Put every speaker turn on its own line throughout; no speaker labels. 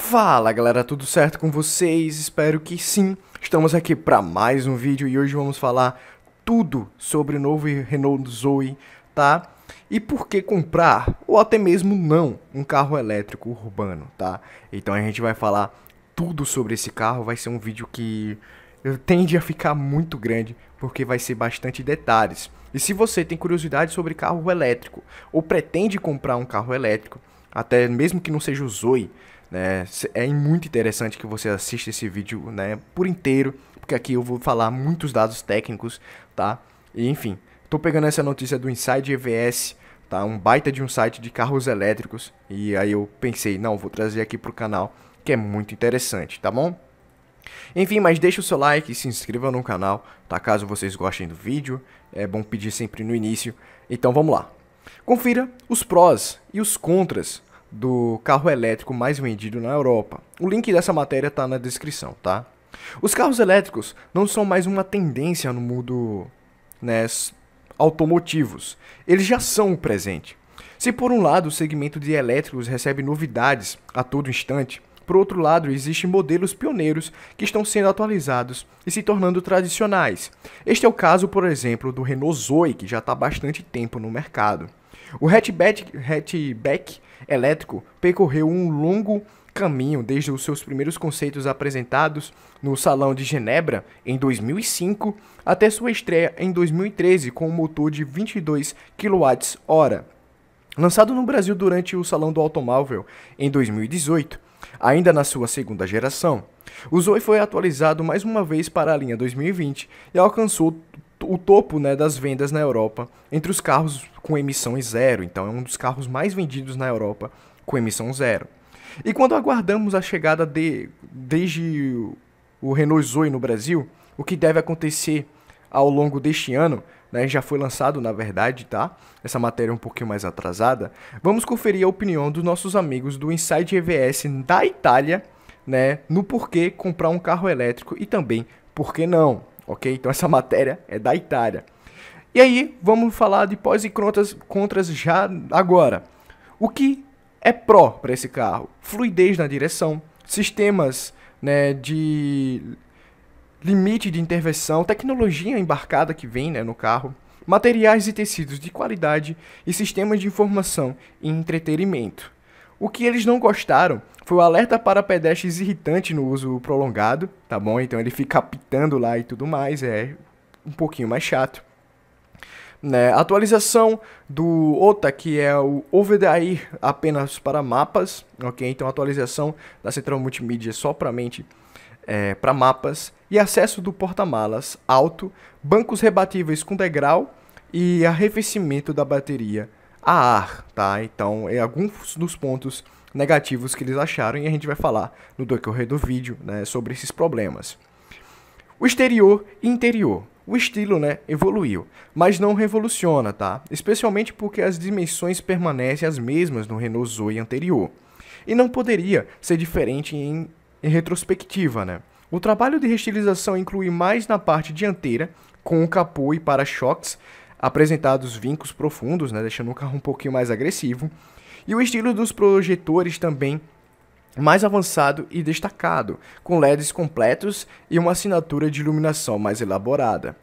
Fala galera, tudo certo com vocês? Espero que sim. Estamos aqui para mais um vídeo e hoje vamos falar tudo sobre o novo Renault Zoe, tá? E por que comprar, ou até mesmo não, um carro elétrico urbano, tá? Então a gente vai falar tudo sobre esse carro, vai ser um vídeo que tende a ficar muito grande, porque vai ser bastante detalhes. E se você tem curiosidade sobre carro elétrico, ou pretende comprar um carro elétrico, até mesmo que não seja o Zoe, né, é muito interessante que você assista esse vídeo, né, por inteiro, porque aqui eu vou falar muitos dados técnicos, tá? E enfim, tô pegando essa notícia do Inside EVS, tá? Um baita de um site de carros elétricos, e aí eu pensei, não, vou trazer aqui pro canal, que é muito interessante, tá bom? Enfim, mas deixa o seu like e se inscreva no canal, tá? Caso vocês gostem do vídeo, é bom pedir sempre no início. Então vamos lá. Confira os prós e os contras do carro elétrico mais vendido na Europa. O link dessa matéria tá na descrição, tá? Os carros elétricos não são mais uma tendência no mundo, né, automotivos. Eles já são o presente. Se por um lado o segmento de elétricos recebe novidades a todo instante, por outro lado, existem modelos pioneiros que estão sendo atualizados e se tornando tradicionais. Este é o caso, por exemplo, do Renault Zoe, que já está há bastante tempo no mercado. O hatchback elétrico percorreu um longo caminho desde os seus primeiros conceitos apresentados no Salão de Genebra em 2005 até sua estreia em 2013 com um motor de 22 kWh. Lançado no Brasil durante o Salão do Automóvel em 2018, ainda na sua segunda geração, o Zoe foi atualizado mais uma vez para a linha 2020 e alcançou o topo, né, das vendas na Europa entre os carros com emissão zero. Então é um dos carros mais vendidos na Europa com emissão zero. E quando aguardamos a chegada desde o Renault Zoe no Brasil, o que deve acontecer ao longo deste ano, né, já foi lançado na verdade, tá? Essa matéria é um pouquinho mais atrasada. Vamos conferir a opinião dos nossos amigos do Inside EVS da Itália, né, no porquê comprar um carro elétrico e também por que não, ok? Então essa matéria é da Itália. E aí, vamos falar de pós e contras já agora. O que é pró para esse carro? Fluidez na direção, sistemas, né, de limite de intervenção, tecnologia embarcada que vem, né, no carro, materiais e tecidos de qualidade e sistemas de informação e entretenimento. O que eles não gostaram foi o alerta para pedestres irritante no uso prolongado, tá bom? Então ele fica apitando lá e tudo mais, é um pouquinho mais chato. Né? Atualização do OTA, que é o Over the Air apenas para mapas, ok? Então atualização da central multimídia só para mapas, e acesso do porta-malas alto, bancos rebatíveis com degrau e arrefecimento da bateria a ar, tá? Então, é alguns dos pontos negativos que eles acharam e a gente vai falar no decorrer do vídeo, né, sobre esses problemas. O exterior e interior. O estilo, né, evoluiu, mas não revoluciona, tá? Especialmente porque as dimensões permanecem as mesmas no Renault Zoe anterior. E não poderia ser diferente em retrospectiva, né? O trabalho de restilização inclui mais na parte dianteira, com o capô e para-choques apresentados vincos profundos, né, deixando o carro um pouquinho mais agressivo, e o estilo dos projetores também mais avançado e destacado, com LEDs completos e uma assinatura de iluminação mais elaborada.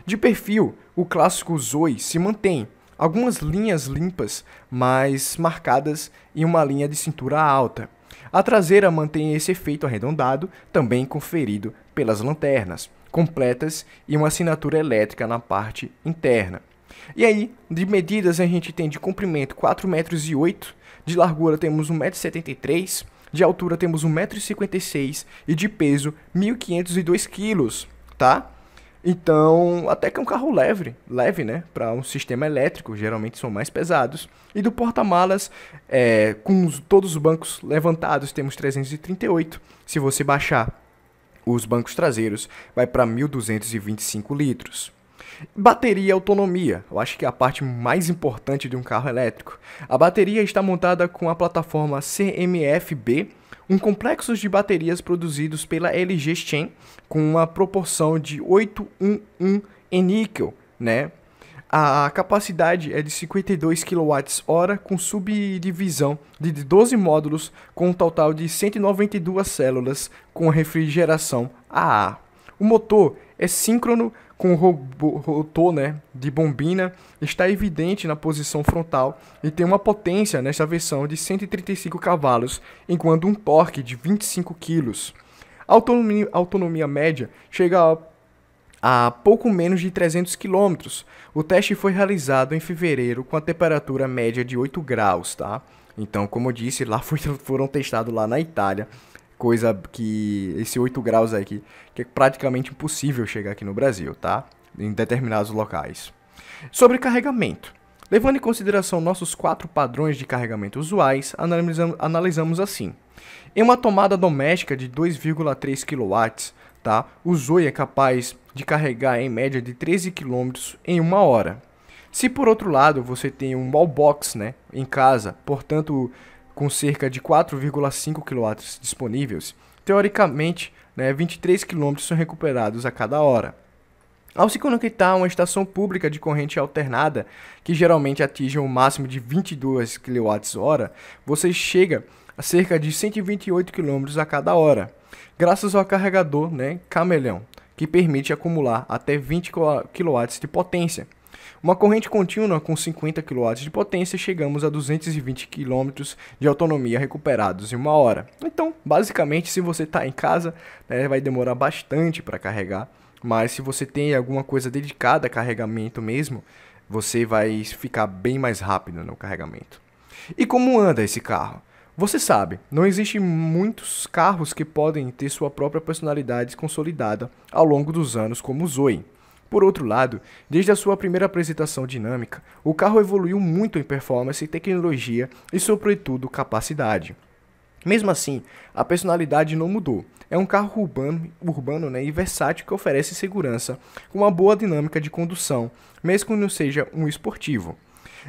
De perfil, o clássico Zoe se mantém, algumas linhas limpas, mais marcadas e uma linha de cintura alta. A traseira mantém esse efeito arredondado, também conferido pelas lanternas completas e uma assinatura elétrica na parte interna. E aí, de medidas a gente tem de comprimento 4,08 metros, de largura temos 1,73 m, de altura temos 1,56 m e de peso 1.502 kg, tá? Então, até que é um carro leve, né, para um sistema elétrico, geralmente são mais pesados. E do porta-malas, com todos os bancos levantados, temos 338. Se você baixar os bancos traseiros, vai para 1.225 litros. Bateria e autonomia, eu acho que é a parte mais importante de um carro elétrico. A bateria está montada com a plataforma CMF-B, um complexo de baterias produzidos pela LG Chem, com uma proporção de 8:1 em níquel, né? A capacidade é de 52 kWh com subdivisão de 12 módulos com um total de 192 células com refrigeração a ar. O motor é síncrono com rotor, né, de bombina, está evidente na posição frontal e tem uma potência nesta versão de 135 cavalos, enquanto um torque de 25 kg. A autonomia média chega a pouco menos de 300 km. O teste foi realizado em fevereiro com a temperatura média de 8 graus, tá? Então, como eu disse, lá foram testados lá na Itália, coisa que esse 8 graus aqui, que é praticamente impossível chegar aqui no Brasil, tá? Em determinados locais. Sobre carregamento. Levando em consideração nossos 4 padrões de carregamento usuais, analisamos assim. Em uma tomada doméstica de 2,3 kW, tá? O Zoe é capaz de carregar em média de 13 km em 1 hora. Se por outro lado você tem um wallbox, né, em casa, portanto com cerca de 4,5 kW disponíveis, teoricamente, né, 23 km são recuperados a cada hora. Ao se conectar a uma estação pública de corrente alternada, que geralmente atinge um máximo de 22 kWh, você chega a cerca de 128 km a cada hora, graças ao carregador, né, Cameleão, que permite acumular até 20 kW de potência. Uma corrente contínua com 50 kW de potência, chegamos a 220 km de autonomia recuperados em 1 hora. Então, basicamente, se você está em casa, né, vai demorar bastante para carregar, mas se você tem alguma coisa dedicada a carregamento mesmo, você vai ficar bem mais rápido no carregamento. E como anda esse carro? Você sabe, não existem muitos carros que podem ter sua própria personalidade consolidada ao longo dos anos como o Zoe. Por outro lado, desde a sua primeira apresentação dinâmica, o carro evoluiu muito em performance, tecnologia e, sobretudo, capacidade. Mesmo assim, a personalidade não mudou. É um carro urbano, né, e versátil que oferece segurança, com uma boa dinâmica de condução, mesmo que não seja um esportivo.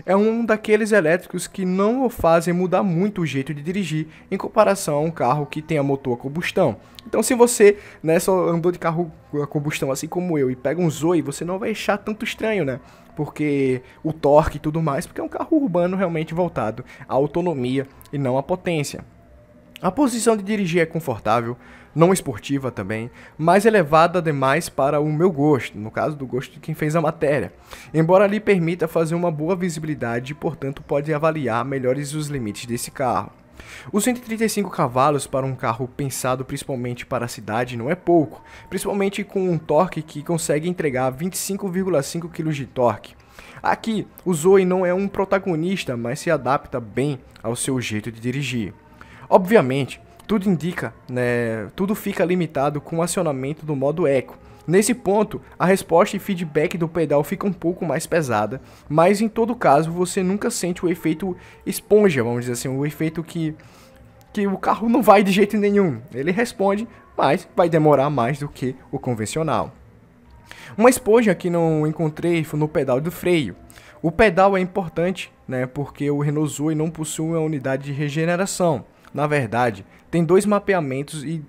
É um daqueles elétricos que não o fazem mudar muito o jeito de dirigir em comparação a um carro que tenha motor a combustão. Então, se você, né, só andou de carro a combustão assim como eu e pega um Zoe, você não vai achar tanto estranho, né? Porque o torque e tudo mais, porque é um carro urbano realmente voltado à autonomia e não à potência. A posição de dirigir é confortável, não esportiva também, mas elevada demais para o meu gosto, no caso do gosto de quem fez a matéria. Embora lhe permita fazer uma boa visibilidade e, portanto, pode avaliar melhores os limites desse carro. Os 135 cavalos para um carro pensado principalmente para a cidade não é pouco, principalmente com um torque que consegue entregar 25,5 kg de torque. Aqui, o Zoe não é um protagonista, mas se adapta bem ao seu jeito de dirigir. Obviamente, tudo fica limitado com o acionamento do modo Eco. Nesse ponto, a resposta e feedback do pedal fica um pouco mais pesada, mas em todo caso você nunca sente o efeito esponja, vamos dizer assim, o efeito que o carro não vai de jeito nenhum. Ele responde, mas vai demorar mais do que o convencional. Uma esponja que não encontrei foi no pedal do freio. O pedal é importante, né, porque o Renault Zoe não possui uma unidade de regeneração. Na verdade, tem dois mapeamentos e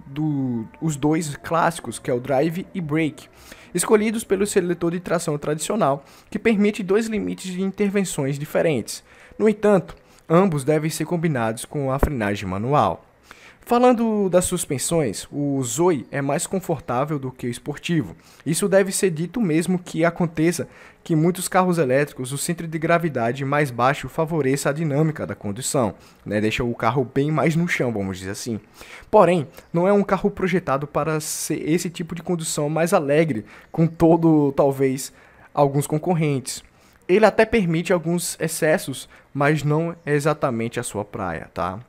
os dois clássicos, que é o Drive e Brake, escolhidos pelo seletor de tração tradicional, que permite dois limites de intervenções diferentes. No entanto, ambos devem ser combinados com a frenagem manual. Falando das suspensões, o Zoe é mais confortável do que o esportivo. Isso deve ser dito mesmo que aconteça que muitos carros elétricos o centro de gravidade mais baixo favoreça a dinâmica da condução, né? Deixa o carro bem mais no chão, vamos dizer assim. Porém, não é um carro projetado para ser esse tipo de condução mais alegre, com talvez, alguns concorrentes. Ele até permite alguns excessos, mas não é exatamente a sua praia, tá?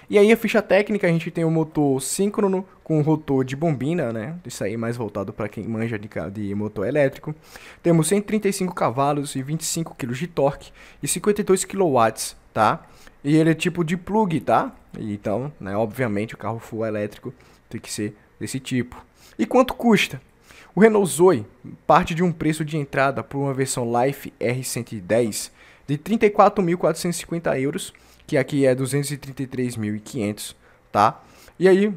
E aí a ficha técnica, a gente tem o motor síncrono com rotor de bombina, né? Isso aí mais voltado para quem manja de motor elétrico. Temos 135 cavalos e 25 kg de torque e 52 kW, tá? E ele é tipo de plug, tá? Então, né, obviamente o carro full elétrico tem que ser desse tipo. E quanto custa? O Renault Zoe parte de um preço de entrada por uma versão Life R110 de 34.450 euros, que aqui é 233.500, tá? E aí,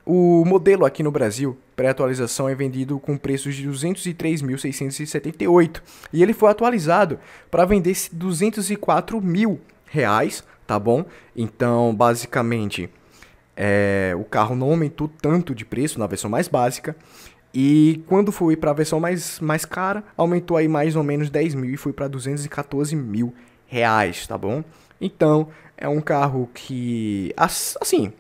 o modelo aqui no Brasil pré-atualização é vendido com preços de 203.678 e ele foi atualizado para vender R$ 204.000, tá bom? Então, basicamente, o carro não aumentou tanto de preço na versão mais básica. E quando foi para a versão mais cara, aumentou aí mais ou menos 10 mil e foi para R$ 214.000, tá bom? Então, é um carro que, assim,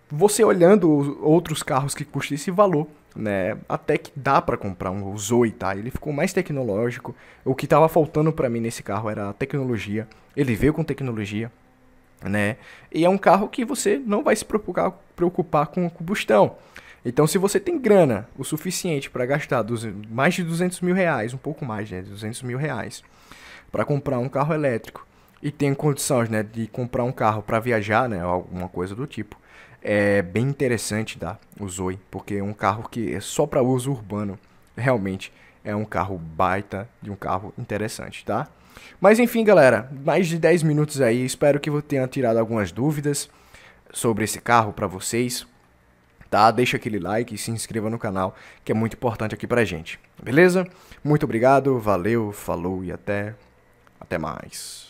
você olhando outros carros que custam esse valor, né, até que dá para comprar um Zoe, tá? Ele ficou mais tecnológico. O que tava faltando para mim nesse carro era a tecnologia. Ele veio com tecnologia, né? E é um carro que você não vai se preocupar com combustão. Então, se você tem grana o suficiente para gastar mais de R$ 200.000, um pouco mais, né, R$ 200.000, para comprar um carro elétrico e tem condições, né, de comprar um carro para viajar, né, alguma coisa do tipo, é bem interessante, tá, o Zoe, porque é um carro que é só para uso urbano. Realmente é um carro baita de um carro interessante, tá? Mas enfim, galera, mais de 10 minutos aí, espero que eu tenha tirado algumas dúvidas sobre esse carro para vocês, tá? Deixa aquele like e se inscreva no canal, que é muito importante aqui pra gente, beleza? Muito obrigado, valeu, falou e até mais.